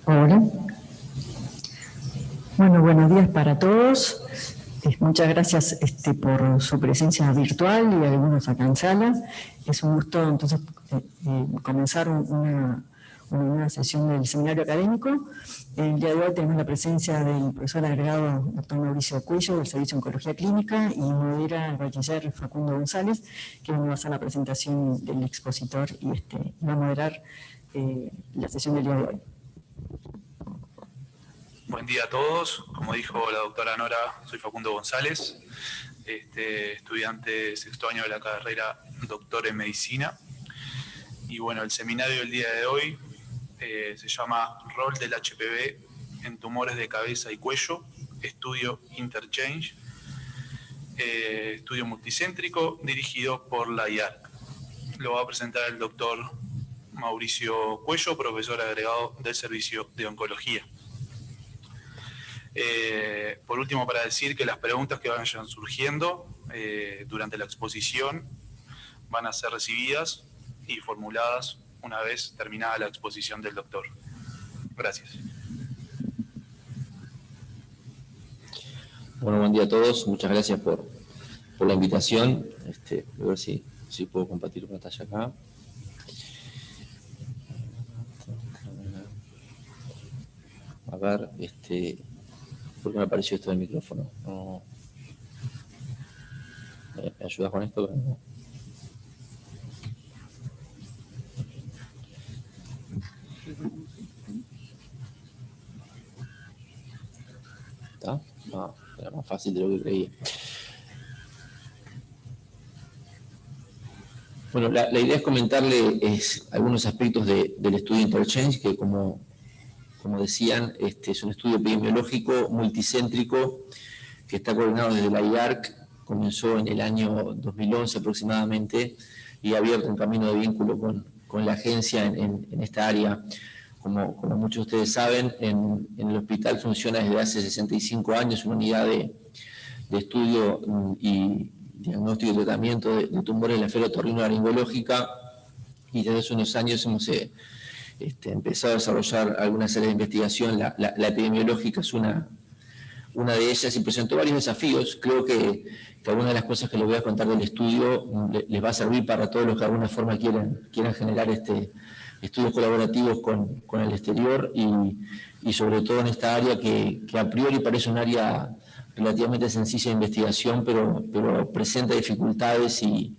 Hola. Bueno, buenos días para todos. Muchas gracias por su presencia virtual y algunos acá en sala. Es un gusto entonces comenzar una nueva sesión del seminario académico. El día de hoy tenemos la presencia del profesor agregado doctor Mauricio Cuello del Servicio de Oncología Clínica y modera el bachiller Facundo González, que va a hacer la presentación del expositor y va a moderar la sesión del día de hoy. Buen día a todos. Como dijo la doctora Nora, soy Facundo González, estudiante de sexto año de la carrera doctor en medicina. Y bueno, el seminario del día de hoy se llama Rol del HPV en tumores de cabeza y cuello, estudio Interchange, estudio multicéntrico dirigido por la IARC. Lo va a presentar el doctor Mauricio Cuello, profesor agregado del Servicio de Oncología. Por último, para decir que las preguntas que vayan surgiendo durante la exposición van a ser recibidas y formuladas una vez terminada la exposición del doctor. Gracias. Bueno, buen día a todos. Muchas gracias por la invitación. A ver si puedo compartir pantalla acá. A ver, ¿por qué me apareció esto del micrófono? No. ¿Me ayudas con esto? No. ¿Está? No, era más fácil de lo que creía. Bueno, la idea es comentarle algunos aspectos del estudio Interchange, que como decían, es un estudio epidemiológico multicéntrico que está coordinado desde la IARC, comenzó en el año 2011 aproximadamente y ha abierto un camino de vínculo con la agencia en esta área. Como muchos de ustedes saben, en el hospital funciona desde hace 65 años una unidad de estudio y diagnóstico y tratamiento de tumores de la esfera otorrinolaringológica, y desde hace unos años hemos empezado a desarrollar alguna serie de investigación. La epidemiológica es una de ellas y presentó varios desafíos. Creo que algunas de las cosas que les voy a contar del estudio les va a servir para todos los que de alguna forma quieran generar estudios colaborativos con el exterior y sobre todo en esta área que a priori parece un área relativamente sencilla de investigación, pero presenta dificultades y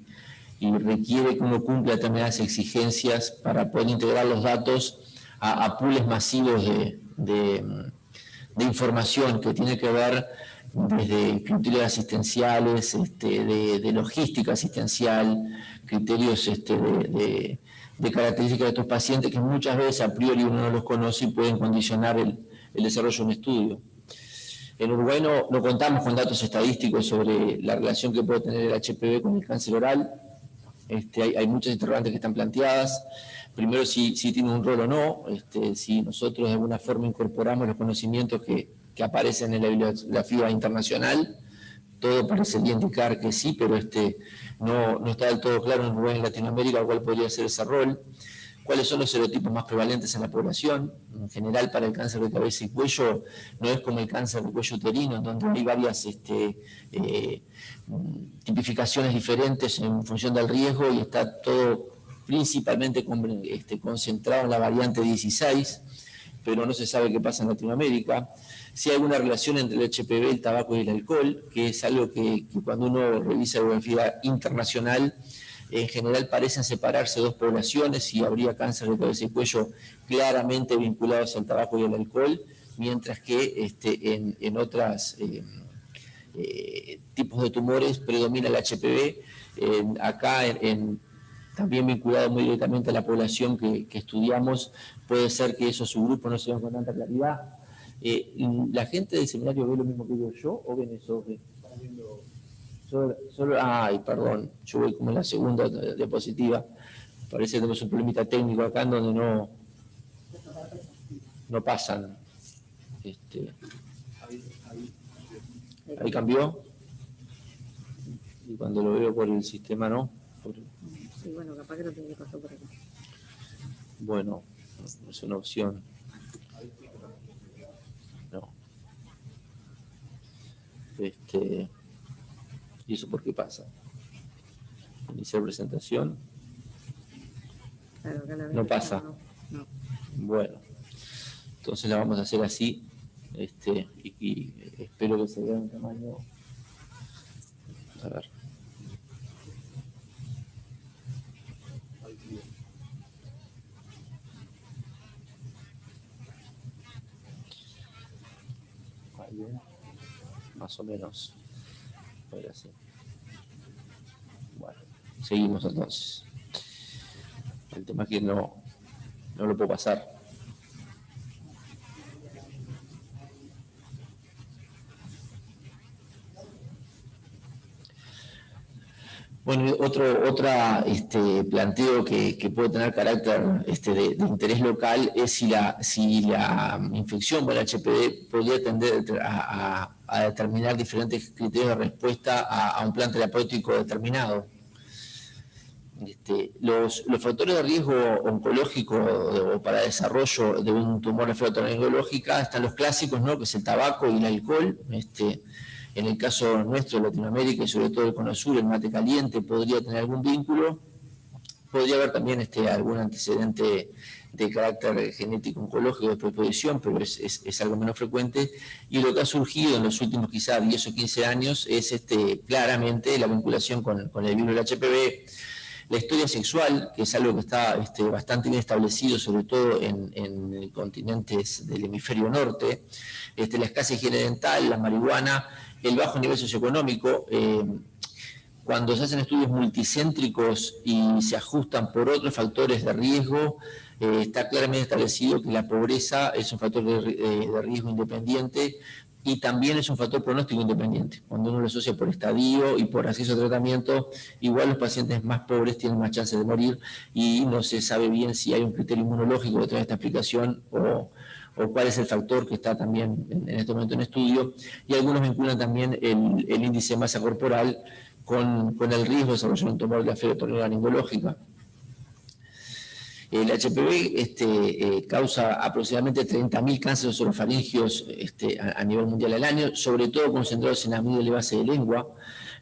requiere que uno cumpla determinadas exigencias para poder integrar los datos a pools masivos de información que tiene que ver desde criterios asistenciales, de logística asistencial, criterios de características de estos pacientes que muchas veces a priori uno no los conoce y pueden condicionar el desarrollo de un estudio. En Uruguay no contamos con datos estadísticos sobre la relación que puede tener el HPV con el cáncer oral. Hay muchas interrogantes que están planteadas. Primero, si tiene un rol o no, si nosotros de alguna forma incorporamos los conocimientos que aparecen en la bibliografía internacional. Todo parecería indicar que sí, pero no está del todo claro en Uruguay y en Latinoamérica cuál podría ser ese rol. ¿Cuáles son los serotipos más prevalentes en la población? En general, para el cáncer de cabeza y cuello, no es como el cáncer de cuello uterino, donde hay varias tipificaciones diferentes en función del riesgo y está todo principalmente concentrado en la variante 16, pero no se sabe qué pasa en Latinoamérica. Si hay alguna relación entre el HPV, el tabaco y el alcohol, que es algo que cuando uno revisa la bibliografía internacional, en general parecen separarse dos poblaciones y habría cáncer de cabeza y cuello claramente vinculados al tabaco y al alcohol, mientras que en otros tipos de tumores predomina el HPV. Acá también vinculado muy directamente a la población que estudiamos, puede ser que esos subgrupos no se vean con tanta claridad. ¿La gente del seminario ve lo mismo que digo yo o ven eso? Ay, perdón, yo voy como en la segunda diapositiva. Parece que tenemos un problemita técnico acá en donde no pasan. Ahí cambió. Y cuando lo veo por el sistema no. Sí, bueno, capaz que lo tiene que pasar por acá. Bueno, es una opción. ¿Y eso por qué pasa? Iniciar presentación. Claro, No pasa. No. Bueno, entonces la vamos a hacer así. Y espero que se vea un tamaño. A ver. Más o menos. Voy así. Bueno, seguimos entonces. El tema es que no lo puedo pasar. Bueno, otra planteo que puede tener carácter de interés local es si la infección por el HPV podría tender a determinar diferentes criterios de respuesta a un plan terapéutico determinado. Los factores de riesgo oncológico o para desarrollo de un tumor de esfera otorrinolaringológica están los clásicos, ¿no? Que es el tabaco y el alcohol. En el caso nuestro de Latinoamérica y sobre todo el Cono Sur, el mate caliente podría tener algún vínculo. Podría haber también algún antecedente de carácter genético oncológico de predisposición, pero es algo menos frecuente. Y lo que ha surgido en los últimos quizá 10 o 15 años es claramente la vinculación con el virus del HPV. La historia sexual, que es algo que está bastante bien establecido, sobre todo en continentes del hemisferio norte, la escasa higiene dental, la marihuana, el bajo nivel socioeconómico. Cuando se hacen estudios multicéntricos y se ajustan por otros factores de riesgo, está claramente establecido que la pobreza es un factor de riesgo independiente y también es un factor pronóstico independiente. Cuando uno lo asocia por estadio y por acceso a tratamiento, igual los pacientes más pobres tienen más chances de morir y no se sabe bien si hay un criterio inmunológico detrás de esta explicación o cuál es el factor que está también en este momento en estudio. Y algunos vinculan también el índice de masa corporal con el riesgo de desarrollar un tumor de la esfera otorrinolaringológica. El HPV causa aproximadamente 30.000 cánceres orofaringios a nivel mundial al año, sobre todo concentrados en la amígdala y base de lengua,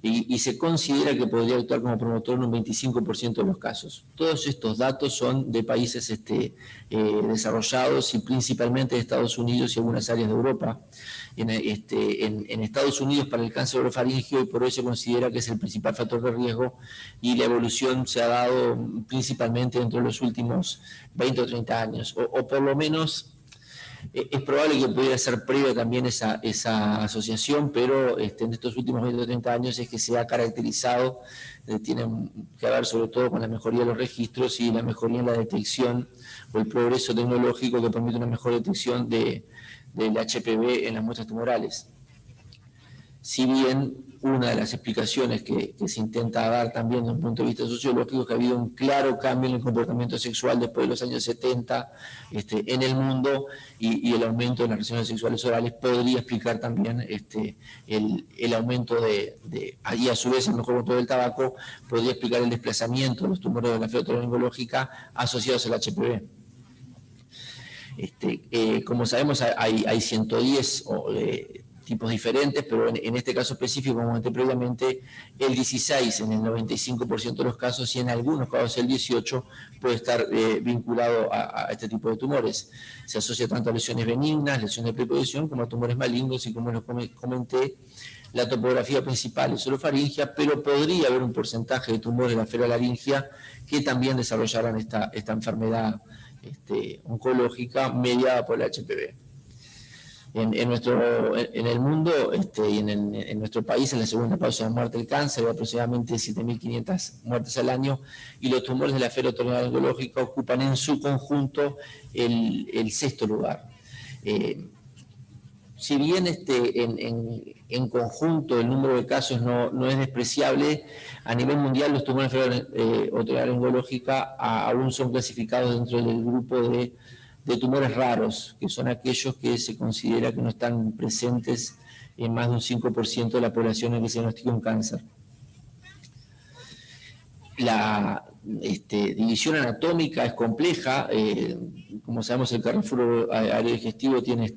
y se considera que podría actuar como promotor en un 25% de los casos. Todos estos datos son de países desarrollados y principalmente de Estados Unidos y algunas áreas de Europa. En Estados Unidos, para el cáncer orofaringio, y por hoy se considera que es el principal factor de riesgo, y la evolución se ha dado principalmente dentro de los últimos 20 o 30 años, o por lo menos es probable que pudiera ser previa también esa asociación, pero en estos últimos 20 o 30 años es que se ha caracterizado, tiene que ver sobre todo con la mejoría de los registros y la mejoría en la detección o el progreso tecnológico que permite una mejor detección del HPV en las muestras tumorales. Si bien una de las explicaciones que se intenta dar también desde un punto de vista sociológico es que ha habido un claro cambio en el comportamiento sexual después de los años 70 en el mundo y el aumento de las relaciones sexuales orales podría explicar también el aumento y a su vez el mejor control del tabaco podría explicar el desplazamiento de los tumores de la esfera otorrinolaringológica asociados al HPV. Como sabemos hay 110 tipos diferentes, pero en este caso específico, como comenté previamente, el 16 en el 95% de los casos y en algunos casos el 18 puede estar vinculado a este tipo de tumores. Se asocia tanto a lesiones benignas, lesiones de predisposición, como a tumores malignos y, como les comenté, la topografía principal es orofaringia, pero podría haber un porcentaje de tumores de la esfera laringea que también desarrollaran esta enfermedad oncológica mediada por el HPV. En el mundo y en nuestro país, en la segunda causa de muerte del cáncer, hay aproximadamente 7.500 muertes al año, y los tumores de la esfera otorrinolaringológica ocupan en su conjunto el sexto lugar. Si bien en conjunto el número de casos no es despreciable, a nivel mundial los tumores de la esfera otorrinolaringológica aún son clasificados dentro del grupo de tumores raros, que son aquellos que se considera que no están presentes en más de un 5% de la población en que se diagnostica un cáncer. La división anatómica es compleja. Como sabemos, el carrefour aerodigestivo tiene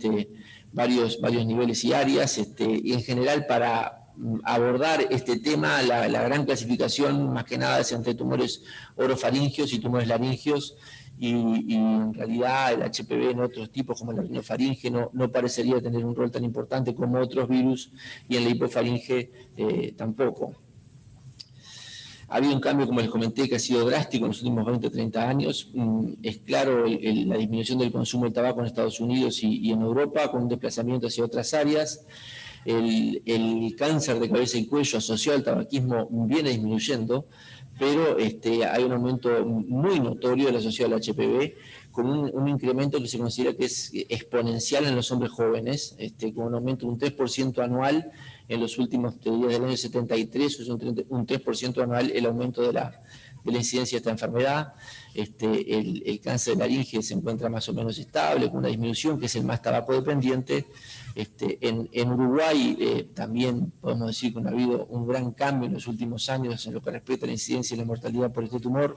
varios niveles y áreas, y en general para abordar este tema, la gran clasificación más que nada es entre tumores orofaringios y tumores laringios, y en realidad el HPV en otros tipos como la rinofaringe no parecería tener un rol tan importante como otros virus, y en la hipofaringe tampoco. Ha habido un cambio, como les comenté, que ha sido drástico en los últimos 20 o 30 años. Es claro la disminución del consumo de tabaco en Estados Unidos y en Europa, con un desplazamiento hacia otras áreas. El cáncer de cabeza y cuello asociado al tabaquismo viene disminuyendo, pero hay un aumento muy notorio del asociado al HPV, con un incremento que se considera que es exponencial en los hombres jóvenes, con un aumento de un 3% anual en los últimos, te diría, del año 73, es un 3% anual el aumento de la incidencia de esta enfermedad. El cáncer de laringe se encuentra más o menos estable, con una disminución, que es el más tabaco dependiente. En Uruguay también podemos decir que ha habido un gran cambio en los últimos años en lo que respecta a la incidencia y la mortalidad por este tumor.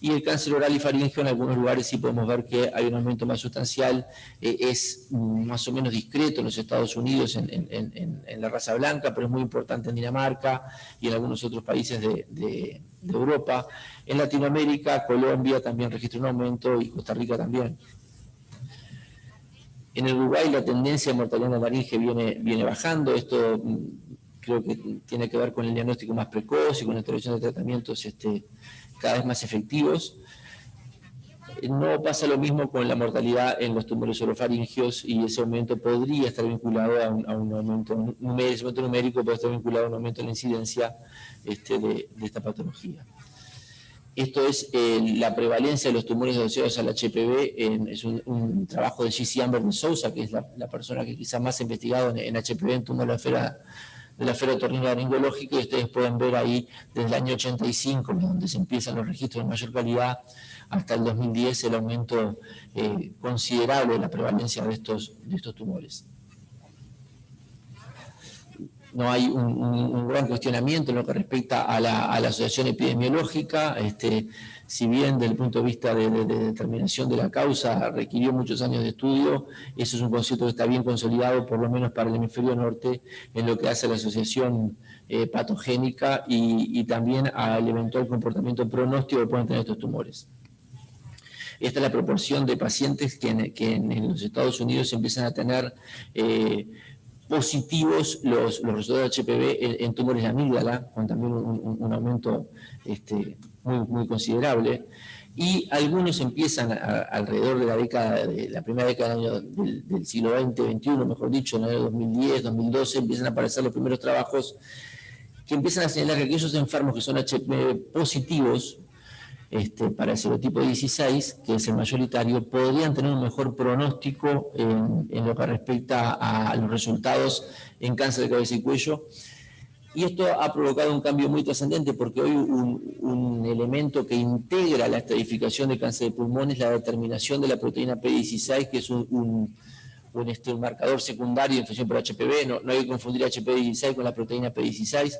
Y el cáncer oral y faríngeo, en algunos lugares sí podemos ver que hay un aumento más sustancial, es más o menos discreto en los Estados Unidos, en la raza blanca, pero es muy importante en Dinamarca y en algunos otros países de Europa. En Latinoamérica, Colombia también registra un aumento y Costa Rica también. En el Uruguay la tendencia de mortalidad en la laringe viene bajando. Esto creo que tiene que ver con el diagnóstico más precoz y con la introducción de tratamientos cada vez más efectivos. No pasa lo mismo con la mortalidad en los tumores orofaringios, y ese aumento podría estar vinculado a un aumento numérico, puede estar vinculado a un aumento en la incidencia de esta patología. Esto es la prevalencia de los tumores asociados al HPV, es un trabajo de Gissi Amber de Sousa, que es la persona que quizás más ha investigado en HPV en tumor de la esfera otorrinolaringológica, y ustedes pueden ver ahí desde el año 85, donde se empiezan los registros de mayor calidad, hasta el 2010 el aumento considerable de la prevalencia de estos tumores. No hay un gran cuestionamiento en lo que respecta a la asociación epidemiológica. Si bien desde el punto de vista de determinación de la causa requirió muchos años de estudio, eso es un concepto que está bien consolidado, por lo menos para el hemisferio norte, en lo que hace a la asociación patogénica y también al eventual comportamiento pronóstico que pueden tener estos tumores. Esta es la proporción de pacientes que en los Estados Unidos empiezan a tener positivos los resultados de HPV en tumores de amígdala, con también un aumento muy considerable, y algunos empiezan alrededor de la primera década del siglo XX, XXI, mejor dicho, en el año 2010, 2012, empiezan a aparecer los primeros trabajos que empiezan a señalar que aquellos enfermos que son HPV positivos para el serotipo 16, que es el mayoritario, podrían tener un mejor pronóstico en lo que respecta a los resultados en cáncer de cabeza y cuello. Y esto ha provocado un cambio muy trascendente, porque hoy un elemento que integra la estratificación de cáncer de pulmón es la determinación de la proteína P16, que es un marcador secundario de infección por HPV. No hay que confundir HPV16 con la proteína P16,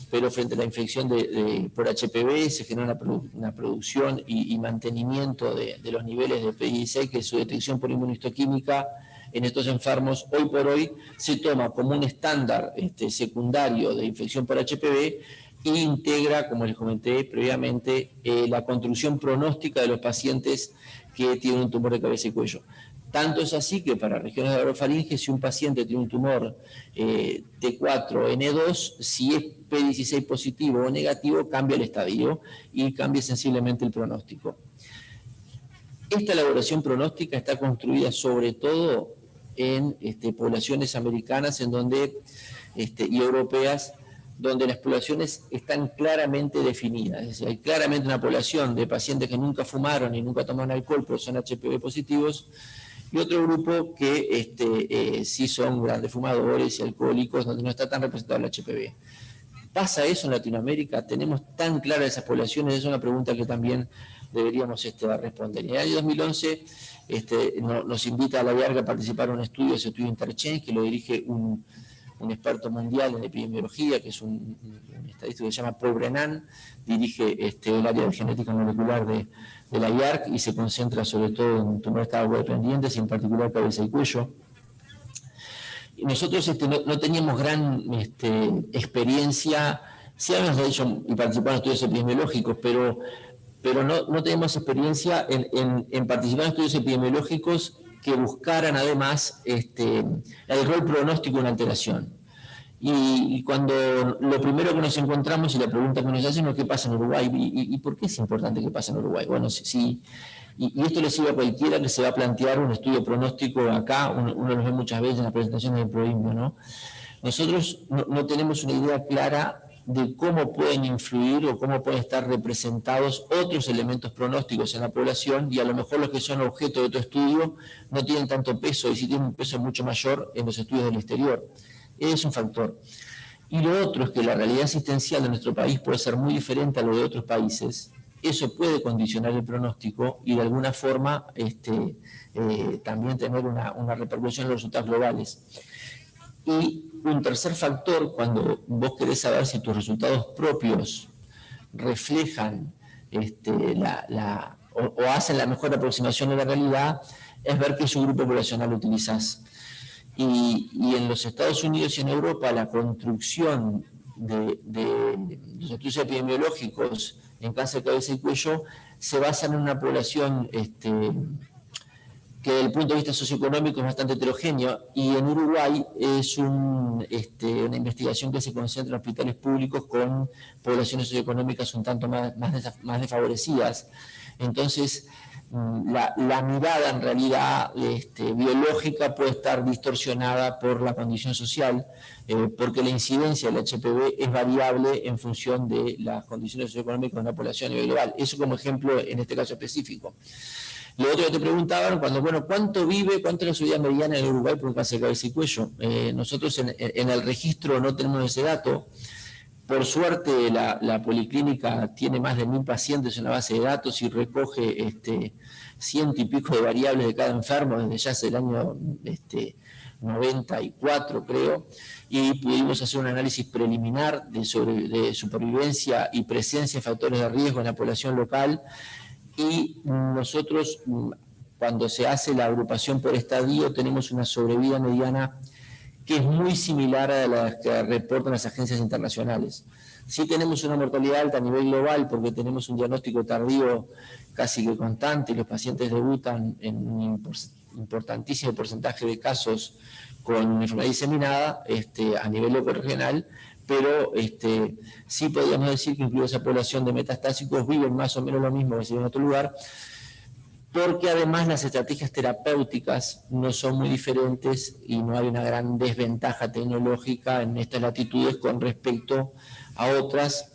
pero frente a la infección por HPV se genera una producción y mantenimiento de los niveles de P16, que es su detección por inmunohistoquímica en estos enfermos. Hoy por hoy se toma como un estándar secundario de infección por HPV e integra, como les comenté previamente, la construcción pronóstica de los pacientes que tienen un tumor de cabeza y cuello. Tanto es así que para regiones de la orofaringe, si un paciente tiene un tumor T4N2, si es P16 positivo o negativo, cambia el estadio y cambia sensiblemente el pronóstico. Esta elaboración pronóstica está construida sobre todo en poblaciones americanas y europeas, donde las poblaciones están claramente definidas. Es decir, hay claramente una población de pacientes que nunca fumaron y nunca tomaron alcohol, pero son HPV positivos, y otro grupo que sí son grandes fumadores y alcohólicos, donde no está tan representado el HPV. ¿Pasa eso en Latinoamérica? ¿Tenemos tan claras esas poblaciones? Es una pregunta que también deberíamos responder. En el año 2011 nos invita a la IARC a participar en un estudio, ese estudio Interchange, que lo dirige un experto mundial en epidemiología, que es un estadístico que se llama Paul Brennan, dirige el área de genética molecular de la IARC y se concentra sobre todo en tumores tabaco dependientes y en particular cabeza y cuello. nosotros no teníamos gran experiencia, sí habíamos hecho y participado en estudios epidemiológicos, pero no tenemos experiencia en participar en estudios epidemiológicos que buscaran además el rol pronóstico en alteración. Y cuando lo primero que nos encontramos y la pregunta que nos hacen es ¿qué pasa en Uruguay? ¿Y por qué es importante que pase en Uruguay? Bueno, y esto le sirve a cualquiera que se va a plantear un estudio pronóstico acá, uno lo ve muchas veces en las presentaciones del PROINBIO, ¿no? Nosotros no tenemos una idea clara de cómo pueden influir o cómo pueden estar representados otros elementos pronósticos en la población, y a lo mejor los que son objeto de otro estudio no tienen tanto peso, y sí tienen un peso mucho mayor en los estudios del exterior. Es un factor. Y lo otro es que la realidad asistencial de nuestro país puede ser muy diferente a lo de otros países. Eso puede condicionar el pronóstico y de alguna forma también tener una repercusión en los resultados globales. Y un tercer factor, cuando vos querés saber si tus resultados propios reflejan o hacen la mejor aproximación de la realidad, es ver qué subgrupo poblacional utilizás. Y en los Estados Unidos y en Europa, la construcción de los estudios epidemiológicos en cáncer de cabeza y cuello se basan en una población que desde el punto de vista socioeconómico es bastante heterogéneo, y en Uruguay es una investigación que se concentra en hospitales públicos con poblaciones socioeconómicas un tanto más desfavorecidas. Entonces, la mirada en realidad biológica puede estar distorsionada por la condición social, porque la incidencia del HPV es variable en función de las condiciones socioeconómicas de una población a nivel global. Eso como ejemplo en este caso específico. Lo otro que te preguntaban, ¿cuánto es la subida mediana en Uruguay por un cáncer de cabeza y cuello? Nosotros en el registro no tenemos ese dato. Por suerte, la policlínica tiene más de 1000 pacientes en la base de datos y recoge 100 y pico de variables de cada enfermo desde ya hace el año 94, creo, y pudimos hacer un análisis preliminar de supervivencia y presencia de factores de riesgo en la población local. Y nosotros, cuando se hace la agrupación por estadio, tenemos una sobrevida mediana que es muy similar a la que reportan las agencias internacionales. Sí tenemos una mortalidad alta a nivel global porque tenemos un diagnóstico tardío casi que constante y los pacientes debutan en un importantísimo porcentaje de casos con enfermedad diseminada a nivel local regional, pero sí podríamos decir que incluso esa población de metastásicos viven más o menos lo mismo que si en otro lugar, porque además las estrategias terapéuticas no son muy diferentes y no hay una gran desventaja tecnológica en estas latitudes con respecto a otras,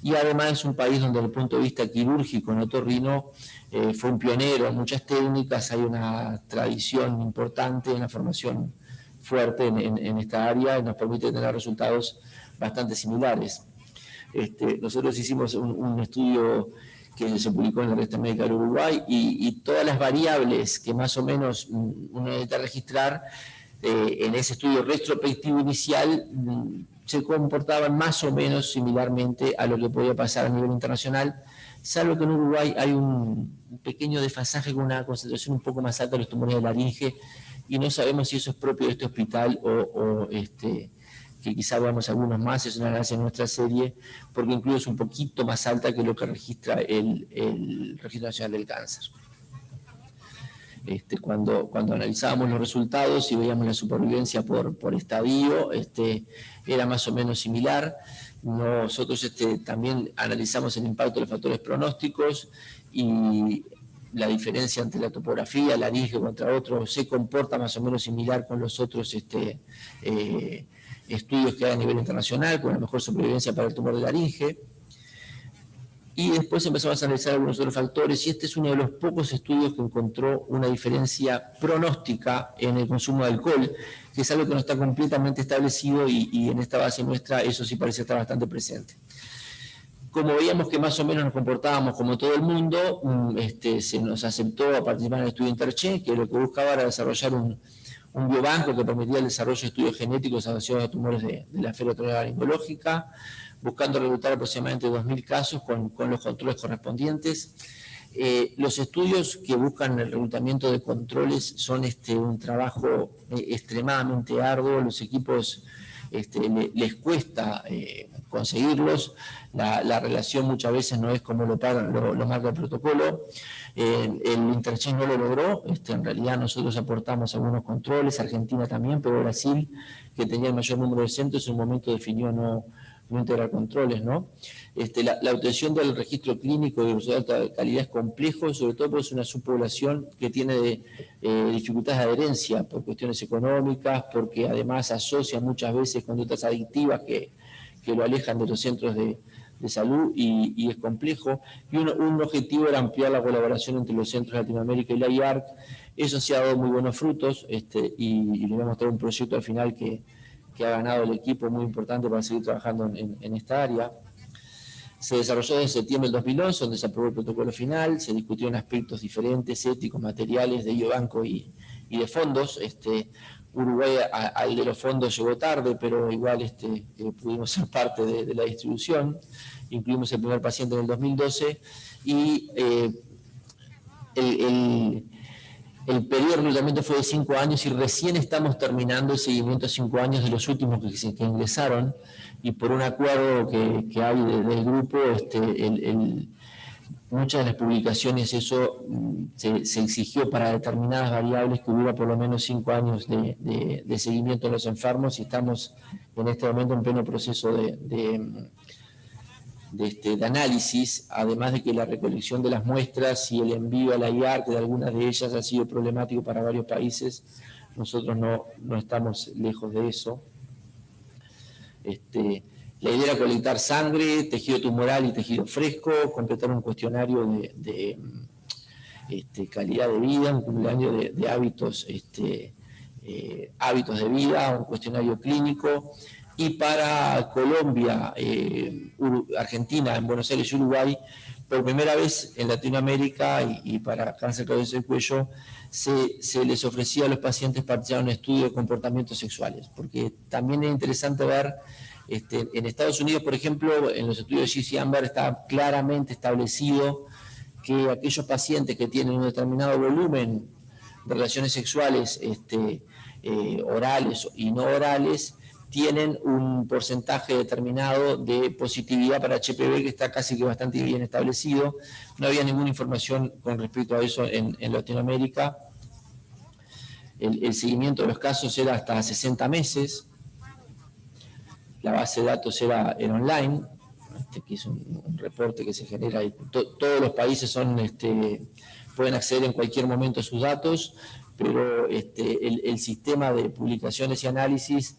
y además es un país donde desde el punto de vista quirúrgico en otorrino fue un pionero en muchas técnicas, hay una tradición importante, una formación fuerte en esta área y nos permite tener resultados bastante similares. Nosotros hicimos un estudio que se publicó en la Revista Médica del Uruguay y todas las variables que más o menos uno necesita registrar en ese estudio retrospectivo inicial se comportaban más o menos similarmente a lo que podía pasar a nivel internacional, salvo que en Uruguay hay un pequeño desfasaje con una concentración un poco más alta de los tumores de laringe, y no sabemos si eso es propio de este hospital o que quizá veamos algunos más, es una ganancia en nuestra serie, porque incluso es un poquito más alta que lo que registra el Registro Nacional del Cáncer. Cuando analizábamos los resultados y veíamos la supervivencia por estadio, era más o menos similar. Nosotros también analizamos el impacto de los factores pronósticos y la diferencia entre la topografía, la laringe contra otro, se comporta más o menos similar con los otros estudios que hay a nivel internacional, con la mejor supervivencia para el tumor de laringe. Y después empezamos a analizar algunos otros factores, y este es uno de los pocos estudios que encontró una diferencia pronóstica en el consumo de alcohol, que es algo que no está completamente establecido y en esta base nuestra eso sí parece estar bastante presente. Como veíamos que más o menos nos comportábamos como todo el mundo, se nos aceptó a participar en el estudio Interche, que lo que buscaba era desarrollar un biobanco que permitía el desarrollo de estudios genéticos asociados a tumores de la esfera laringológica, buscando reclutar aproximadamente 2000 casos con los controles correspondientes. Los estudios que buscan el reclutamiento de controles son un trabajo extremadamente arduo. Los equipos les cuesta conseguirlos. La relación muchas veces no es como lo marca el protocolo. El Interchange no lo logró. En realidad nosotros aportamos algunos controles, Argentina también, pero Brasil, que tenía el mayor número de centros, en un momento definió no integrar controles, ¿no? La obtención del registro clínico de alta calidad es complejo, sobre todo porque es una subpoblación que tiene dificultades de adherencia por cuestiones económicas, porque además asocia muchas veces conductas adictivas que lo alejan de los centros de salud y es complejo. Y un objetivo era ampliar la colaboración entre los centros de Latinoamérica y la IARC. Eso se ha dado muy buenos frutos y les voy a mostrar un proyecto al final que ha ganado el equipo muy importante para seguir trabajando en esta área. Se desarrolló desde septiembre del 2011, donde se aprobó el protocolo final, se discutieron aspectos diferentes, éticos, materiales, de biobanco y de fondos. Uruguay al de los fondos llegó tarde, pero igual pudimos ser parte de la distribución. Incluimos el primer paciente en el 2012 y el periodo de reclutamiento fue de 5 años y recién estamos terminando el seguimiento de 5 años de los últimos que ingresaron, y por un acuerdo que hay del grupo, muchas de las publicaciones eso se exigió para determinadas variables que hubiera por lo menos 5 años de seguimiento de los enfermos, y estamos en este momento en pleno proceso de análisis, además de que la recolección de las muestras y el envío a la IARC de algunas de ellas ha sido problemático para varios países. Nosotros no estamos lejos de eso. La idea era colectar sangre, tejido tumoral y tejido fresco, completar un cuestionario de calidad de vida, un cuestionario de hábitos, hábitos de vida, un cuestionario clínico. Y para Colombia, Argentina, en Buenos Aires y Uruguay, por primera vez en Latinoamérica y para cáncer cabeza del cuello, se les ofrecía a los pacientes participar en un estudio de comportamientos sexuales, porque también es interesante ver, en Estados Unidos, por ejemplo, en los estudios de GC-Amber está claramente establecido que aquellos pacientes que tienen un determinado volumen de relaciones sexuales orales y no orales, tienen un porcentaje determinado de positividad para HPV que está casi que bastante bien establecido. No había ninguna información con respecto a eso en Latinoamérica. El seguimiento de los casos era hasta 60 meses. La base de datos era online, que es un reporte que se genera. Y todos los países pueden acceder en cualquier momento a sus datos, pero el sistema de publicaciones y análisis,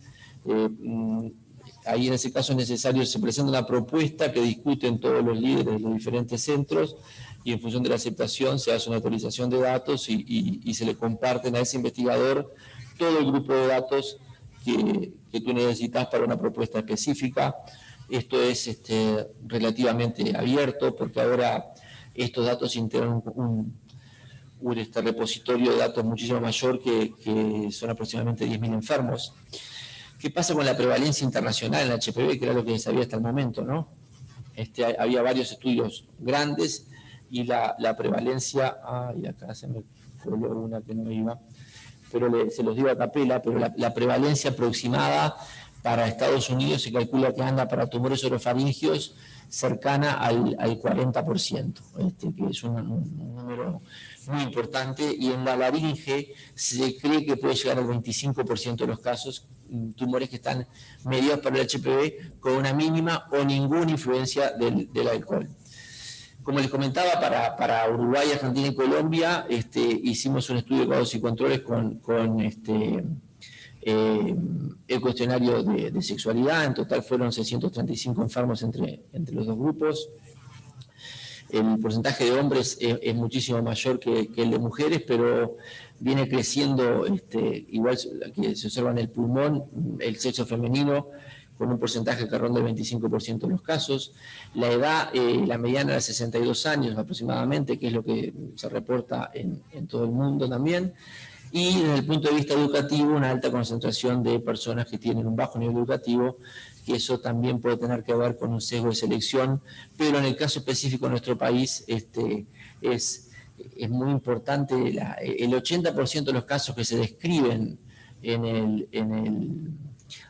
ahí en ese caso es necesario, se presenta una propuesta que discuten todos los líderes de los diferentes centros y en función de la aceptación se hace una autorización de datos y se le comparten a ese investigador todo el grupo de datos que tú necesitas para una propuesta específica. Esto es relativamente abierto porque ahora estos datos integran un repositorio de datos muchísimo mayor que son aproximadamente 10.000 enfermos. ¿Qué pasa con la prevalencia internacional en HPV? Que era lo que se sabía hasta el momento, ¿no? Había varios estudios grandes y la prevalencia... y acá se me coló una que no iba, pero se los digo a capela, pero la prevalencia aproximada para Estados Unidos se calcula que anda para tumores orofaringios cercana al 40%, que es un número muy importante, y en la laringe se cree que puede llegar al 25% de los casos, tumores que están mediados por el HPV con una mínima o ninguna influencia del alcohol. Como les comentaba, para Uruguay, Argentina y Colombia hicimos un estudio de cuadros y controles con el cuestionario de sexualidad. En total fueron 635 enfermos entre los dos grupos. El porcentaje de hombres es muchísimo mayor que el de mujeres, pero viene creciendo, igual que se observa en el pulmón, el sexo femenino, con un porcentaje que ronda el 25% de los casos. La edad, la mediana era 62 años aproximadamente, que es lo que se reporta en todo el mundo también. Y desde el punto de vista educativo, una alta concentración de personas que tienen un bajo nivel educativo, que eso también puede tener que ver con un sesgo de selección, pero en el caso específico de nuestro país, es muy importante. El 80% de los casos que se describen en el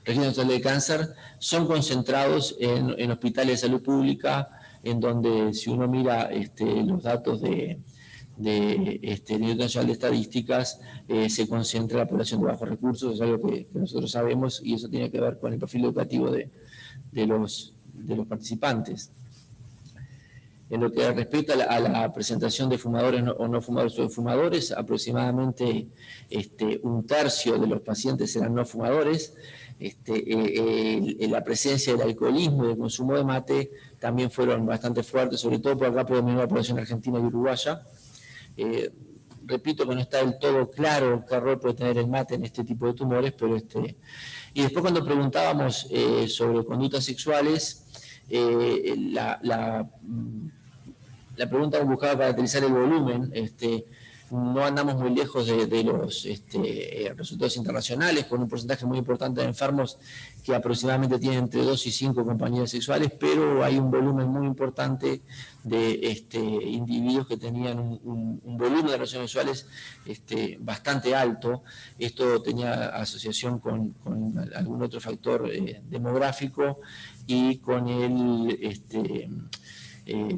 Registro Nacional del Cáncer son concentrados en hospitales de salud pública, en donde si uno mira los datos del Instituto Nacional de Estadísticas, se concentra la población de bajos recursos, es algo que nosotros sabemos, y eso tiene que ver con el perfil educativo de los participantes. En lo que respecta a la presentación de fumadores o no fumadores o de fumadores, aproximadamente un tercio de los pacientes eran no fumadores. La presencia del alcoholismo y del consumo de mate también fueron bastante fuertes, sobre todo por acá predominó la población argentina y uruguaya. Repito que no está del todo claro qué rol puede tener el mate en este tipo de tumores, pero y después cuando preguntábamos sobre conductas sexuales, la pregunta buscaba caracterizar el volumen. No andamos muy lejos de los resultados internacionales, con un porcentaje muy importante de enfermos que aproximadamente tienen entre 2 y 5 compañeras sexuales, pero hay un volumen muy importante de individuos que tenían un volumen de relaciones sexuales bastante alto. Esto tenía asociación con algún otro factor demográfico y con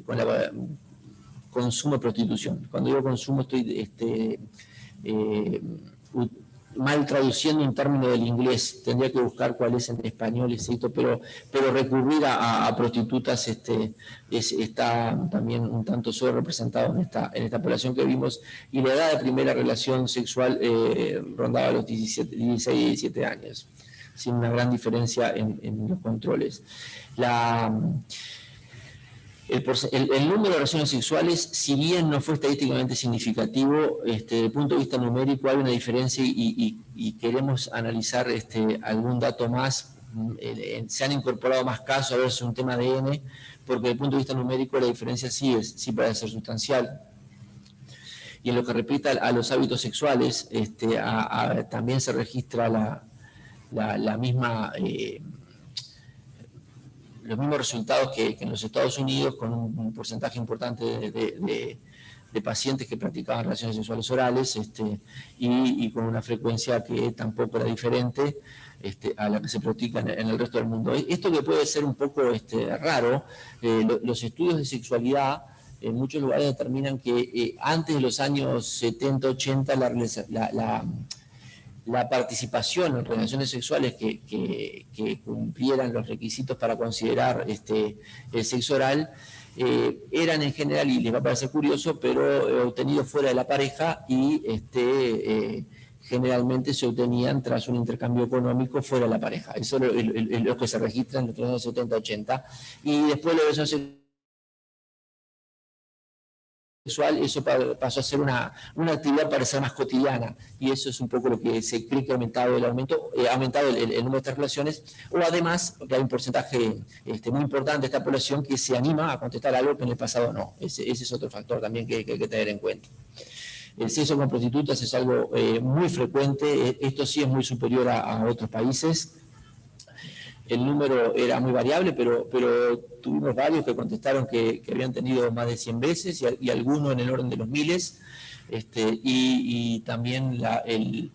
con la consumo de prostitución. Cuando digo consumo estoy mal traduciendo un término del inglés, tendría que buscar cuál es en español, pero recurrir a prostitutas está también un tanto sobrerepresentado en esta población que vimos, y la edad de primera relación sexual rondaba los 16 y 17 años, sin una gran diferencia en los controles. El número de relaciones sexuales, si bien no fue estadísticamente significativo, desde el punto de vista numérico hay una diferencia y queremos analizar algún dato más. Se han incorporado más casos a ver si es un tema de N, porque desde el punto de vista numérico la diferencia sí puede ser sustancial. Y en lo que respecta a los hábitos sexuales, también se registra la misma... los mismos resultados que en los Estados Unidos, con un porcentaje importante de pacientes que practicaban relaciones sexuales orales, y con una frecuencia que tampoco era diferente a la que se practica en el resto del mundo. Esto que puede ser un poco raro, los estudios de sexualidad en muchos lugares determinan que antes de los años 70, 80, la participación en relaciones sexuales que cumplieran los requisitos para considerar el sexo oral eran en general, y les va a parecer curioso, pero obtenidos fuera de la pareja y generalmente se obtenían tras un intercambio económico fuera de la pareja. Eso es lo que se registra en los años 70, 80. Y después de la relación sexual, eso pasó a ser una actividad para ser más cotidiana, y eso es un poco lo que se cree que ha aumentado el número de estas relaciones, o además que hay un porcentaje muy importante de esta población que se anima a contestar algo que en el pasado no. Ese es otro factor también que hay que tener en cuenta. El sexo con prostitutas es algo muy frecuente, esto sí es muy superior a otros países. El número era muy variable, pero tuvimos varios que contestaron que habían tenido más de 100 veces y algunos en el orden de los miles, y también el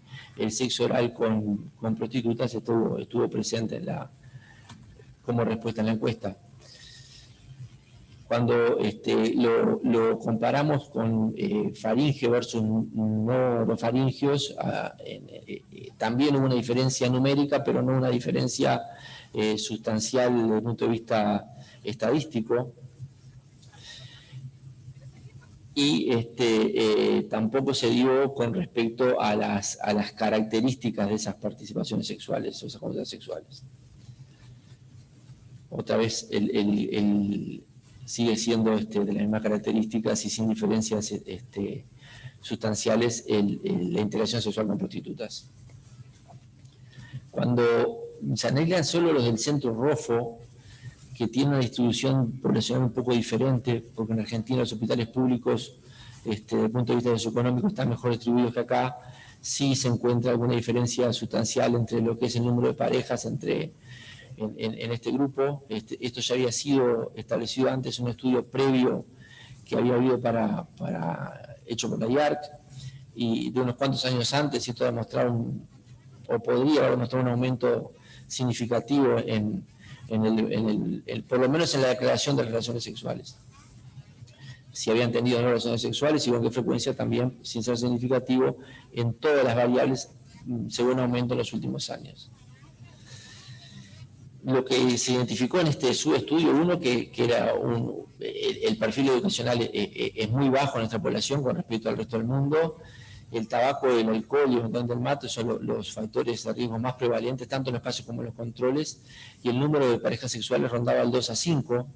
sexo oral con prostitutas estuvo presente como respuesta en la encuesta. Cuando lo comparamos con faringe versus no orofaringios, también hubo una diferencia numérica, pero no una diferencia sustancial desde el punto de vista estadístico. Y tampoco se dio con respecto a las características de esas participaciones sexuales o esas conductas sexuales. Otra vez, sigue siendo de las mismas características y sin diferencias sustanciales la integración sexual con prostitutas. Cuando se analizan solo los del centro ROFO, que tiene una distribución poblacional un poco diferente, porque en Argentina los hospitales públicos, desde el punto de vista socioeconómico, están mejor distribuidos que acá, sí se encuentra alguna diferencia sustancial entre lo que es el número de parejas en este grupo. Esto ya había sido establecido antes en un estudio previo había habido hecho por la IARC, y de unos cuantos años antes, esto ha demostrado o podría haber demostrado un aumento significativo por lo menos en la declaración de relaciones sexuales. Si habían tenido relaciones sexuales y con qué frecuencia también, sin ser significativo, en todas las variables se ve un aumento en los últimos años. Lo que se identificó en este subestudio, que era el perfil educacional es muy bajo en nuestra población con respecto al resto del mundo. El tabaco, el alcohol y eventualmente el mate son los factores de riesgo más prevalentes, tanto en los espacios como en los controles, y el número de parejas sexuales rondaba el 2 a 5.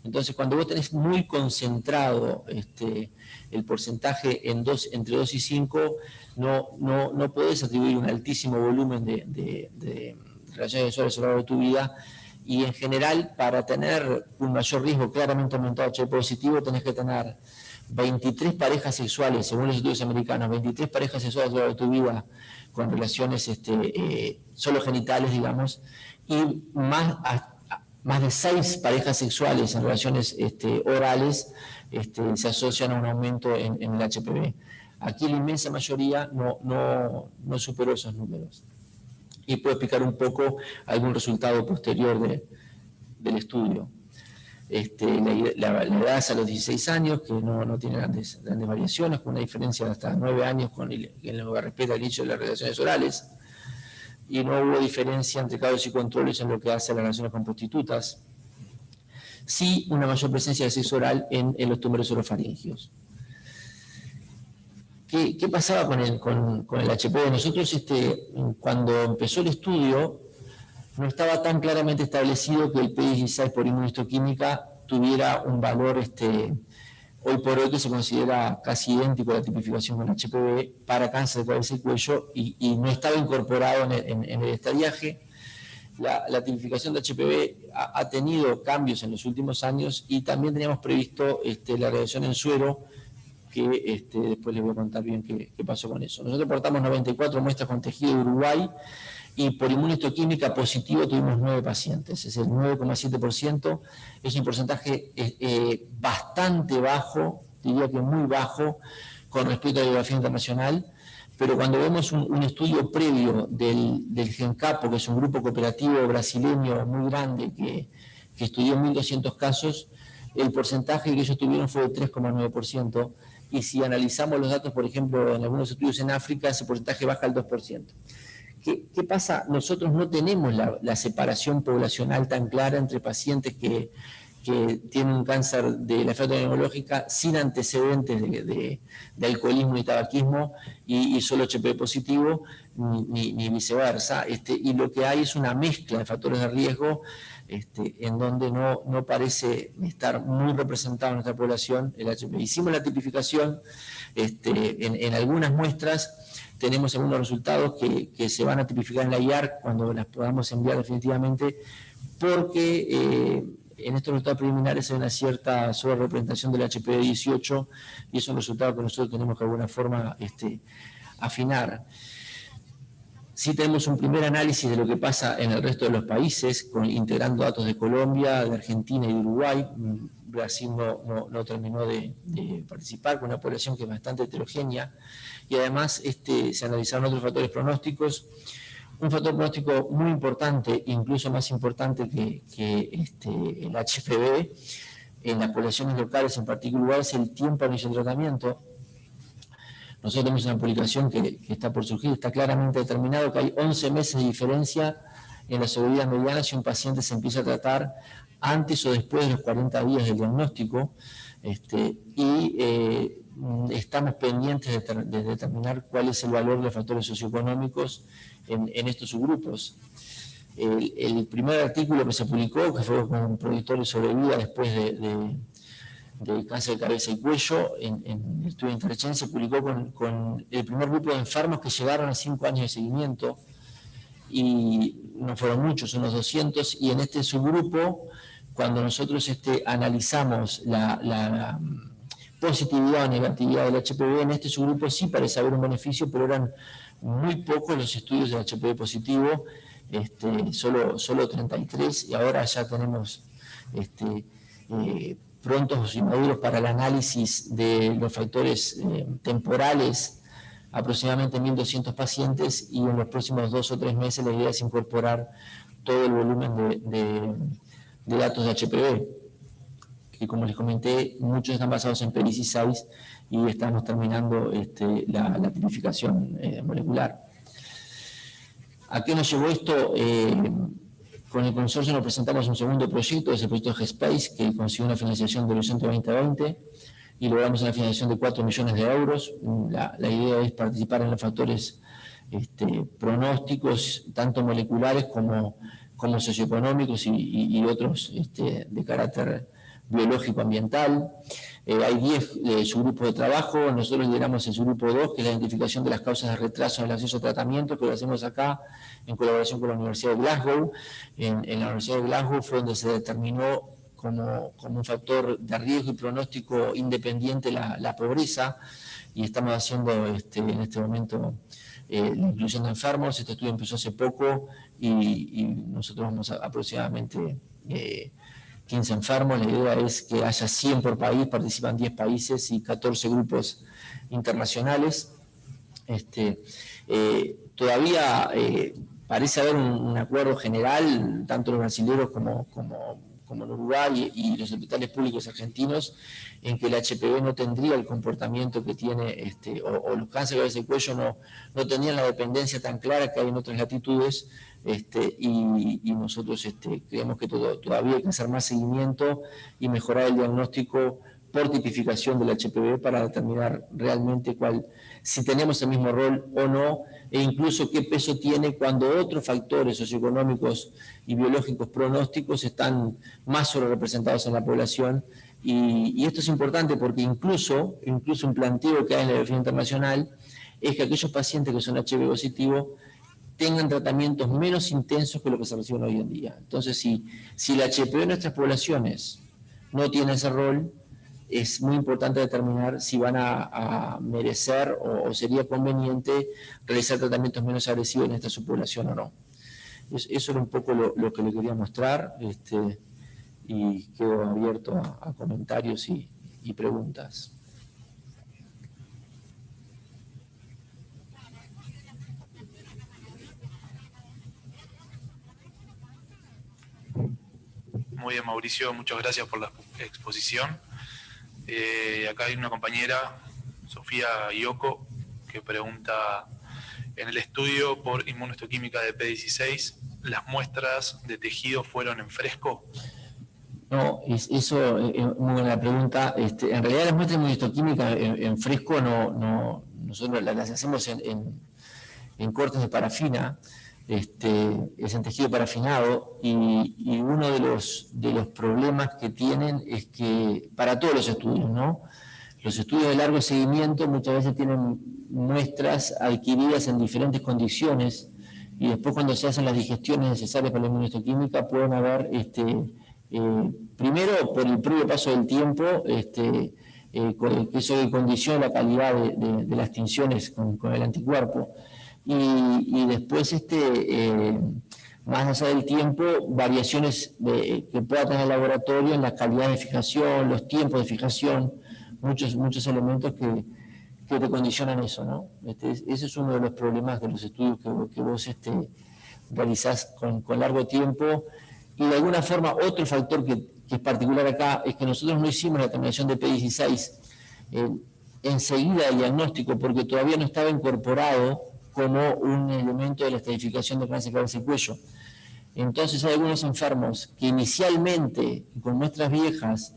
Entonces, cuando vos tenés muy concentrado el porcentaje entre 2 y 5, no podés atribuir un altísimo volumen de relaciones sexuales a lo largo de tu vida, y en general, para tener un mayor riesgo claramente aumentado de HIV positivo, tenés que tener 23 parejas sexuales, según los estudios americanos, 23 parejas sexuales a lo largo de tu vida con relaciones solo genitales, digamos, y más de 6 parejas sexuales en relaciones orales se asocian a un aumento en el HPV. Aquí la inmensa mayoría no superó esos números. Y puedo explicar un poco algún resultado posterior del estudio. La edad es a los 16 años, que no tiene grandes variaciones, con una diferencia de hasta 9 años en lo que respecta al inicio de las relaciones orales, y no hubo diferencia entre casos y controles en lo que hace a las relaciones con prostitutas. Sí, una mayor presencia de sexo oral en los tumores orofaringios. ¿Qué pasaba con el HPV? Nosotros, cuando empezó el estudio, no estaba tan claramente establecido que el P16 por inmunohistoquímica tuviera un valor hoy por hoy que se considera casi idéntico a la tipificación con HPV para cáncer de cabeza y cuello, y no estaba incorporado en el estadiaje. La tipificación de HPV ha tenido cambios en los últimos años, y también teníamos previsto la radiación en suero, que después les voy a contar bien qué pasó con eso. Nosotros portamos 94 muestras con tejido de Uruguay, y por inmunohistoquímica positivo tuvimos 9 pacientes, es el 9,7%, es un porcentaje bastante bajo, diría que muy bajo, con respecto a la bibliografía internacional, pero cuando vemos un estudio previo del GENCAPO, que es un grupo cooperativo brasileño muy grande que estudió 1.200 casos, el porcentaje que ellos tuvieron fue de 3,9%, y si analizamos los datos, por ejemplo, en algunos estudios en África, ese porcentaje baja al 2%. ¿Qué pasa? Nosotros no tenemos la separación poblacional tan clara entre pacientes que tienen un cáncer de la flora neurológica sin antecedentes de alcoholismo y tabaquismo y solo HPV positivo, ni viceversa. Y lo que hay es una mezcla de factores de riesgo en donde no parece estar muy representado en nuestra población el HPV. Hicimos la tipificación en algunas muestras. Tenemos algunos resultados que se van a tipificar en la IARC cuando las podamos enviar definitivamente, porque en estos resultados preliminares hay una cierta sobrerepresentación del HPV 18, y es un resultado que nosotros tenemos que de alguna forma afinar. Sí tenemos un primer análisis de lo que pasa en el resto de los países, integrando datos de Colombia, de Argentina y de Uruguay. Brasil no terminó de participar, con una población que es bastante heterogénea, y además se analizaron otros factores pronósticos. Un factor pronóstico muy importante, incluso más importante que el HPV, en las poblaciones locales en particular, es el tiempo al inicio del tratamiento. Nosotros tenemos una publicación que está por surgir, está claramente determinado que hay 11 meses de diferencia en la sobrevida mediana si un paciente se empieza a tratar antes o después de los 40 días del diagnóstico, y estamos pendientes de determinar cuál es el valor de los factores socioeconómicos en estos subgrupos. El primer artículo que se publicó, que fue con proyectores sobre vida después de cáncer de cabeza y cuello, en el estudio de Interchange, se publicó con el primer grupo de enfermos que llegaron a 5 años de seguimiento, y no fueron muchos, unos 200, y en este subgrupo, cuando nosotros analizamos la positividad o negatividad del HPV, en este subgrupo sí parece haber un beneficio, pero eran muy pocos los estudios de HPV positivo, solo 33, y ahora ya tenemos prontos y maduros para el análisis de los factores temporales, aproximadamente 1.200 pacientes, y en los próximos 2 o 3 meses la idea es incorporar todo el volumen de datos de HPV, que como les comenté, muchos están basados en PERI-C6 y estamos terminando la tipificación molecular. ¿A qué nos llevó esto? Con el consorcio nos presentamos un segundo proyecto, es el proyecto GESpace, que consiguió una financiación de Horizonte 2020 y logramos una financiación de 4 millones de euros. La idea es participar en los factores pronósticos, tanto moleculares como socioeconómicos y otros de carácter biológico ambiental. Hay 10 subgrupos de trabajo. Nosotros lideramos el subgrupo 2, que es la identificación de las causas de retraso en el acceso a tratamiento, que lo hacemos acá en colaboración con la Universidad de Glasgow. En la Universidad de Glasgow fue donde se determinó como un factor de riesgo y pronóstico independiente la pobreza, y estamos haciendo en este momento la inclusión de enfermos. Este estudio empezó hace poco y nosotros vamos aproximadamente 15 enfermos. La idea es que haya 100 por país, participan 10 países y 14 grupos internacionales. Todavía parece haber un acuerdo general, tanto los brasileños como en Uruguay y los hospitales públicos argentinos, en que el HPV no tendría el comportamiento que tiene, o los cánceres de cabeza y cuello no tenían la dependencia tan clara que hay en otras latitudes, y nosotros creemos que todavía hay que hacer más seguimiento y mejorar el diagnóstico por tipificación del HPV para determinar realmente si tenemos el mismo rol o no, e incluso qué peso tiene cuando otros factores socioeconómicos y biológicos pronósticos están más sobrerepresentados en la población. Y esto es importante porque incluso un planteo que hay en la biología internacional es que aquellos pacientes que son HPV positivos tengan tratamientos menos intensos que lo que se reciben hoy en día. Entonces, si el HPV en nuestras poblaciones no tiene ese rol, es muy importante determinar si van a merecer o sería conveniente realizar tratamientos menos agresivos en esta subpoblación o no. Eso era un poco lo que le quería mostrar, y quedo abierto a comentarios y preguntas. Muy bien, Mauricio, muchas gracias por la exposición. Acá hay una compañera, Sofía Ioco, que pregunta: en el estudio por inmunohistoquímica de P16, ¿las muestras de tejido fueron en fresco? No, eso es muy buena pregunta. En realidad las muestras de inmunohistoquímica en fresco nosotros las hacemos en cortes de parafina, es en tejido parafinado, y uno de los problemas que tienen es que, para todos los estudios, ¿no? Los estudios de largo seguimiento muchas veces tienen muestras adquiridas en diferentes condiciones, y después cuando se hacen las digestiones necesarias para la inmunohistoquímica pueden haber, primero por el previo paso del tiempo, que eso condiciona la calidad de las tinciones con el anticuerpo. Y después, más allá del tiempo, variaciones que pueda tener el laboratorio en la calidad de fijación, los tiempos de fijación, muchos elementos que te condicionan eso, ¿no? Ese es uno de los problemas de los estudios que vos realizás con largo tiempo. Y de alguna forma, otro factor que es particular acá es que nosotros no hicimos la determinación de P16 enseguida del diagnóstico, porque todavía no estaba incorporado como un elemento de la estratificación de cáncer de cabeza y cuello. Entonces hay algunos enfermos que inicialmente, con muestras viejas,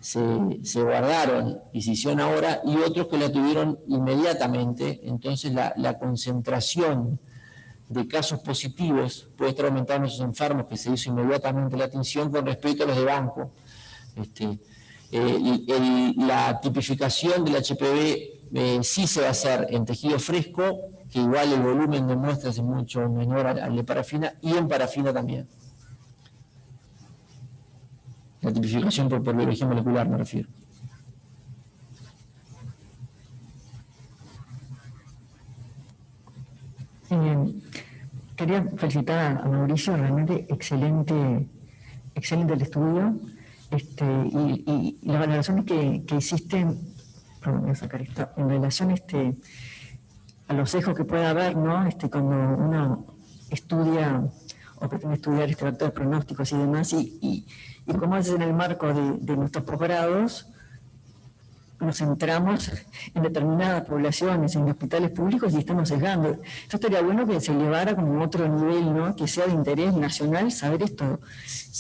se guardaron y se hicieron ahora, y otros que la tuvieron inmediatamente. Entonces la concentración de casos positivos puede estar aumentando en esos enfermos que se hizo inmediatamente la atención con respecto a los de banco. La tipificación del HPV sí se va a hacer en tejido fresco, que igual el volumen de muestras es mucho menor al de parafina, y en parafina también. La tipificación por biología molecular me refiero. Quería felicitar a Mauricio, realmente excelente el estudio. y las valoraciones que hiciste, perdón, voy a sacar esto, en relación a los sesgos que puede haber, ¿no? Cuando uno estudia o pretende estudiar factores pronósticos y demás, y cómo es en el marco de nuestros posgrados, nos centramos en determinadas poblaciones, en hospitales públicos y estamos sesgando. Esto estaría bueno que se elevara como otro nivel, ¿no? Que sea de interés nacional saber esto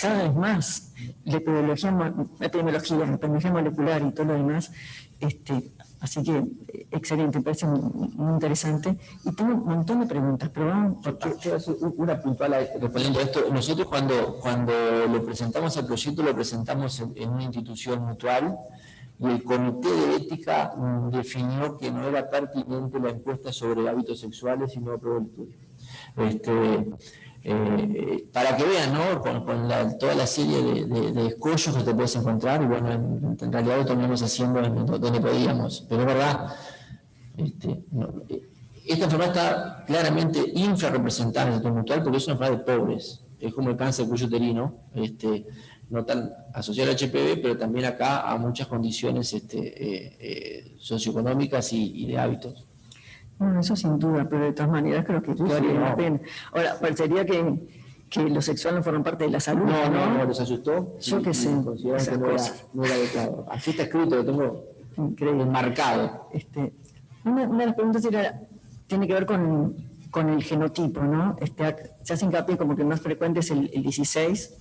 cada vez más. La epidemiología molecular y todo lo demás. Así que, excelente, me parece muy interesante. Y tengo un montón de preguntas, pero vamos... Una puntual respondiendo a esto. Nosotros cuando lo presentamos al proyecto, lo presentamos en una institución mutual, y el comité de ética definió que no era pertinente la encuesta sobre hábitos sexuales y no aprobó el estudio. Para que vean, ¿no? Con toda la serie de escollos que te puedes encontrar, y bueno, en realidad lo terminamos haciendo donde podíamos, pero es verdad, esta enfermedad está claramente infrarrepresentada en el sector mutual porque es una enfermedad de pobres, es como el cáncer de cuello uterino, no tan asociado al HPV, pero también acá a muchas condiciones socioeconómicas y de hábitos. Bueno, eso sin duda, pero de todas maneras creo que vale la pena. Ahora, parecería que lo sexual no forma parte de la salud, ¿no? No, les asustó. Yo qué sé. Consideraron que no era adecuado. Así está escrito, lo tengo increíble, marcado. Una de las preguntas tiene que ver con el genotipo, ¿no? Se hace hincapié como que más frecuente es el 16,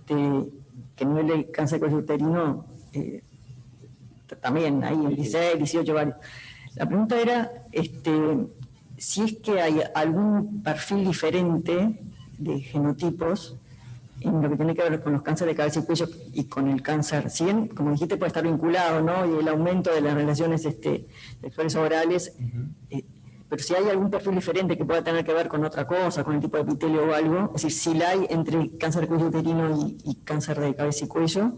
que a nivel del cáncer de cuello uterino también hay el 16, 18, varios. La pregunta era si es que hay algún perfil diferente de genotipos en lo que tiene que ver con los cánceres de cabeza y cuello y con el cáncer. Si bien, como dijiste, puede estar vinculado, ¿no? Y el aumento de las relaciones sexuales orales, pero si hay algún perfil diferente que pueda tener que ver con otra cosa, con el tipo de epitelio o algo, es decir, si la hay entre cáncer de cuello uterino y cáncer de cabeza y cuello,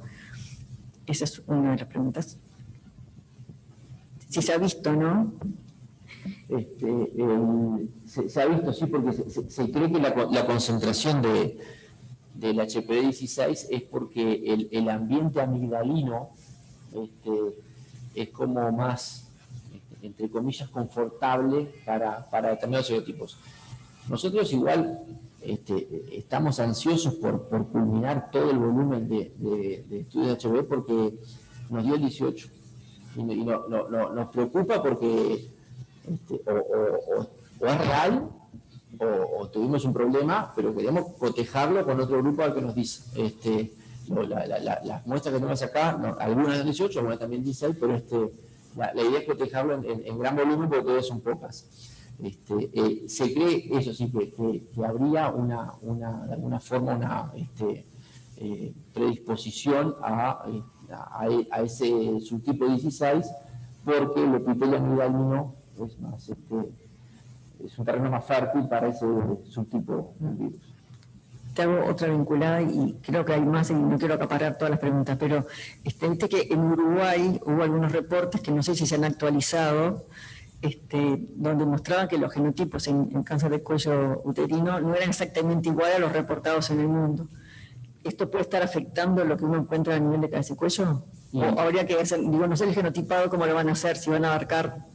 esa es una de las preguntas. Si se ha visto, ¿no? Se ha visto, sí, porque se cree que la concentración del HPV-16 es porque el ambiente amigdalino es como más, entre comillas, confortable para determinados serotipos. Nosotros igual estamos ansiosos por culminar todo el volumen de estudios de HPV porque nos dio el 18 y nos preocupa porque o es real o tuvimos un problema, pero queremos cotejarlo con otro grupo al que nos dice. Las muestras que tenemos acá, algunas de 18, algunas también 16, pero la idea es cotejarlo en gran volumen porque todas son pocas. Se cree, eso sí, que habría de alguna forma una predisposición a ese subtipo 16 porque el epitelio amigdalino es más es un terreno más fértil para ese subtipo del virus. Te hago otra vinculada y creo que hay más y no quiero acaparar todas las preguntas, pero viste que en Uruguay hubo algunos reportes que no sé si se han actualizado, donde mostraban que los genotipos en cáncer de cuello uterino no eran exactamente iguales a los reportados en el mundo. ¿Esto puede estar afectando lo que uno encuentra a nivel de cabeza y cuello? ¿O habría que hacer, no sé el genotipado cómo lo van a hacer, si van a abarcar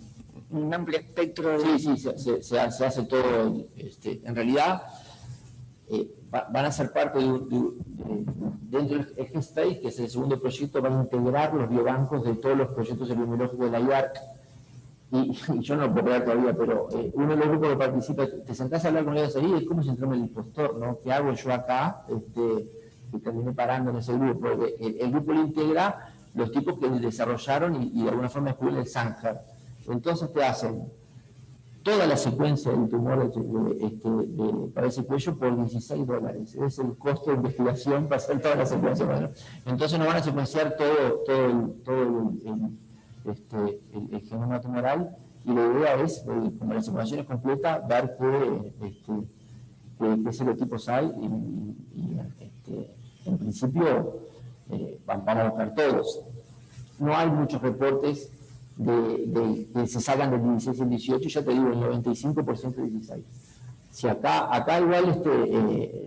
un amplio espectro de... Sí, se hace todo. En realidad, van a ser parte dentro del GESPACE, que es el segundo proyecto, van a integrar los biobancos de todos los proyectos epidemiológicos de la IARC. Y yo no lo puedo ver todavía, pero uno de los grupos que participa, te sentás a hablar con ellos ahí, es como síndrome del impostor, ¿no? ¿Qué hago yo acá? Que terminé parando en ese grupo. El grupo lo integra los tipos que desarrollaron y de alguna forma descubren el Sanger. Entonces te hacen toda la secuencia del tumor para ese cuello por $16. Ese es el costo de investigación para hacer toda la secuencia. Bueno, entonces nos van a secuenciar todo el genoma tumoral y la idea es, como la secuenciación es completa, ver qué serotipos hay y en principio vamos a buscar todos. No hay muchos reportes que se salgan del 16 y el 18, ya te digo, el 95% de 16. Si acá igual,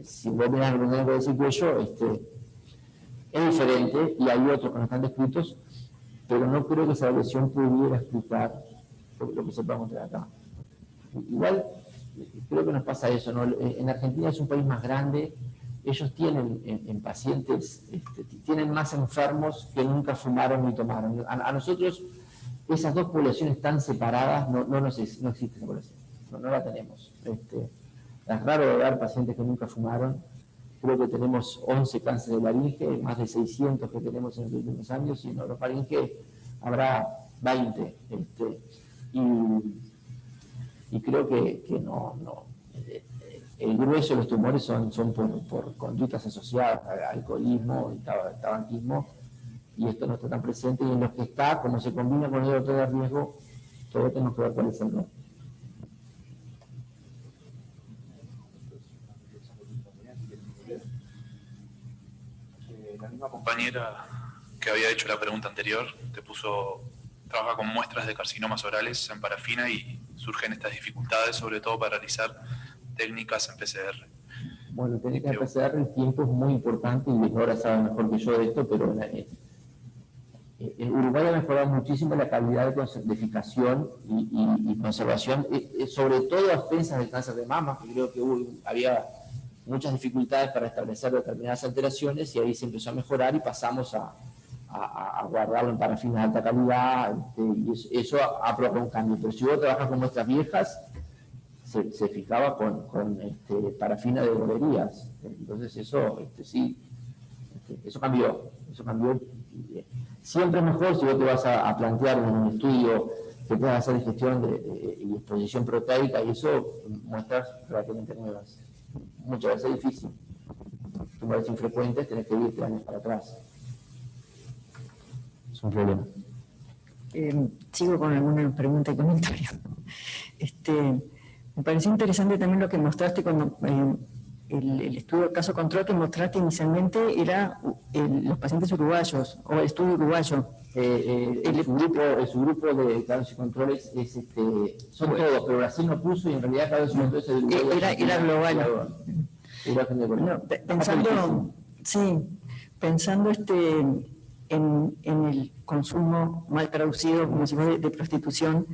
si vos mirás el de ese cuello, Es diferente y hay otros que no están descritos, pero no creo que esa versión pudiera explicar lo que se puede encontrar acá. Igual, creo que nos pasa eso, ¿no? En Argentina es un país más grande, ellos tienen en pacientes, tienen más enfermos que nunca fumaron ni tomaron. A nosotros, esas dos poblaciones tan separadas, no existe esa población, no la tenemos. Es raro ver pacientes que nunca fumaron. Creo que tenemos 11 cánceres de laringe, más de 600 que tenemos en los últimos años, y en orofaringe habrá 20. Y creo que no. El grueso de los tumores son por conductas asociadas a alcoholismo y tabaquismo, y esto no está tan presente, y en los que está, como se combina con el otro de riesgo, todo tenemos que ver cuál es el rol. La misma compañera que había hecho la pregunta anterior trabaja con muestras de carcinomas orales en parafina y surgen estas dificultades, sobre todo para realizar técnicas en PCR. Bueno, técnicas en PCR, el tiempo es muy importante y Nora sabe mejor que yo de esto, pero en Uruguay ha mejorado muchísimo la calidad de fijación y conservación, sobre todo a expensas del cáncer de mama, que creo que había muchas dificultades para establecer determinadas alteraciones, y ahí se empezó a mejorar y pasamos a guardarlo en parafinas de alta calidad, y eso ha provocado un cambio. Pero si vos trabajas con muestras viejas, se fijaba con parafina de bolerías. Entonces eso eso cambió. Siempre es mejor si vos te vas a plantear en un estudio que puedas hacer digestión y exposición proteica, y eso, muestras relativamente nuevas. Muchas veces es difícil. Tumores infrecuentes tenés que irte años para atrás. Es un problema. Sigo con alguna pregunta y comentario. Me pareció interesante también lo que mostraste cuando el estudio caso control que mostraste inicialmente era los pacientes uruguayos, o el estudio uruguayo. Su grupo de casos y controles son todos, pero Brasil no puso, y en realidad cada vez uno de Uruguay era global. Pensando en el consumo mal traducido, como decimos, de prostitución,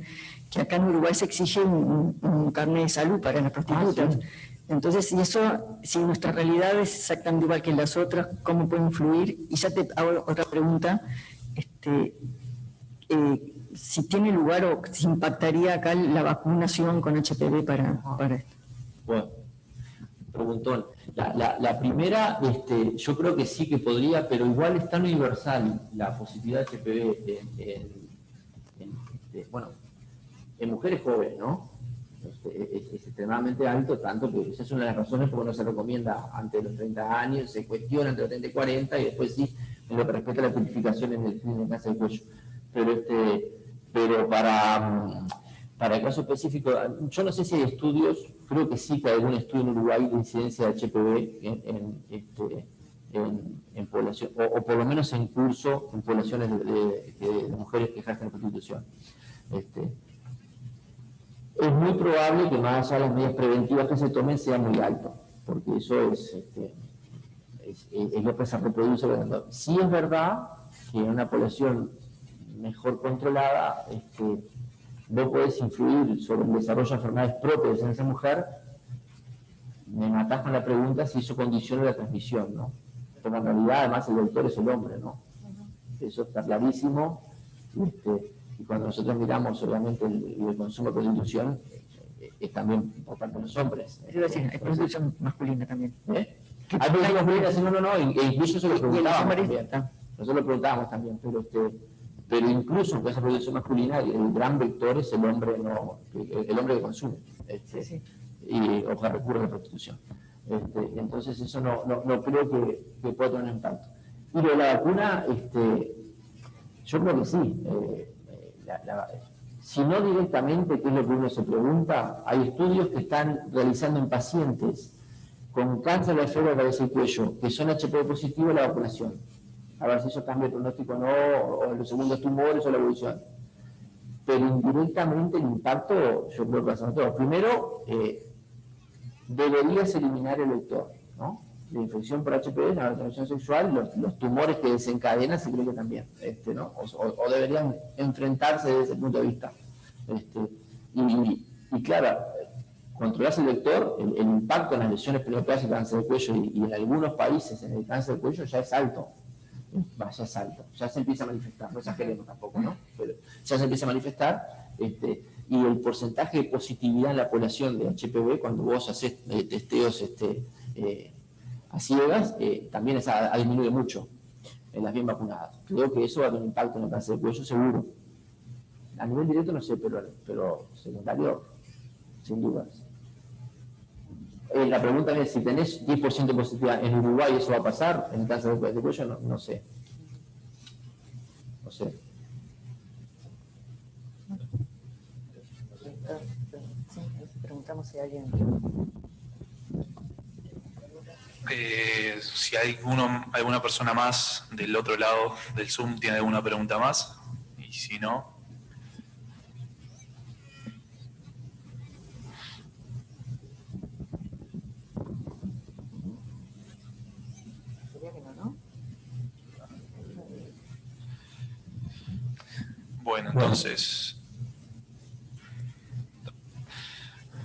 que acá en Uruguay se exige un carnet de salud para las prostitutas. Sí. Entonces, si nuestra realidad es exactamente igual que las otras, ¿cómo puede influir? Y ya te hago otra pregunta, si tiene lugar o si impactaría acá la vacunación con HPV para esto. Bueno, preguntón. La primera, yo creo que sí que podría, pero igual es tan universal la positividad de HPV en mujeres jóvenes, ¿no? Es extremadamente alto, tanto que esa es una de las razones por las que no se recomienda antes de los 30 años, se cuestiona entre los 30 y 40, y después sí, en lo que respecta a la purificación en el cáncer de cuello. Pero para el caso específico, yo no sé si hay estudios, creo que sí que hay algún estudio en Uruguay de incidencia de HPV en población, o por lo menos en curso en poblaciones de mujeres que ejercen prostitución. Es muy probable que más allá de las medidas preventivas que se tomen sea muy alto, porque eso es lo que se reproduce. Sí es verdad que en una población mejor controlada, vos podés influir sobre el desarrollo de enfermedades propias en esa mujer. Me matás con la pregunta si eso condiciona la transmisión, ¿no? Porque en realidad además el doctor es el hombre, ¿no? Eso está clarísimo. Y cuando nosotros miramos obviamente el consumo de prostitución, es también por parte de los hombres. Es decir, hay prostitución masculina también. Hay prostitución masculina, no, e incluso eso lo preguntábamos también. Nosotros lo preguntábamos también, pero incluso con esa prostitución masculina, el gran vector es el hombre que consume, y o que recurre a la prostitución. Entonces eso no creo que pueda tener un impacto. Y de la vacuna, yo creo que sí. Si no directamente, que es lo que uno se pregunta, hay estudios que están realizando en pacientes con cáncer de esfera de cabeza y cuello, que son HPV positivo, la vacunación. A ver si eso cambia el pronóstico o no, o los segundos tumores o la evolución. Pero indirectamente el impacto, yo creo que va a ser todo. Primero, deberías eliminar el vector, ¿no? la infección por HPV, la transmisión sexual, los tumores que desencadenan, se cree que también, ¿no? O deberían enfrentarse desde ese punto de vista. Y claro, controlarse el vector, el impacto en las lesiones perioplásticas de cáncer de cuello y en algunos países en el cáncer de cuello ya es alto. Ya es alto, ya se empieza a manifestar, no exageremos tampoco, ¿no? Pero ya se empieza a manifestar, y el porcentaje de positividad en la población de HPV, cuando vos haces testeos a ciegas, también ha disminuido mucho en las bien vacunadas. Creo que eso va a tener un impacto en el cáncer de cuello seguro. A nivel directo no sé, pero secundario, sin dudas. La pregunta es, si tenés 10% de positividad en Uruguay, ¿eso va a pasar en el cáncer de cuello? No sé. No sé. Preguntamos si alguien... Si hay alguna persona más del otro lado del Zoom tiene alguna pregunta más, y si no... Bueno,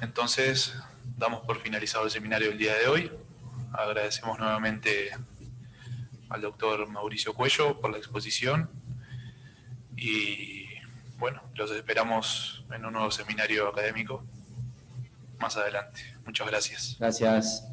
entonces damos por finalizado el seminario del día de hoy. Agradecemos nuevamente al doctor Mauricio Cuello por la exposición y bueno, los esperamos en un nuevo seminario académico más adelante. Muchas gracias. Gracias.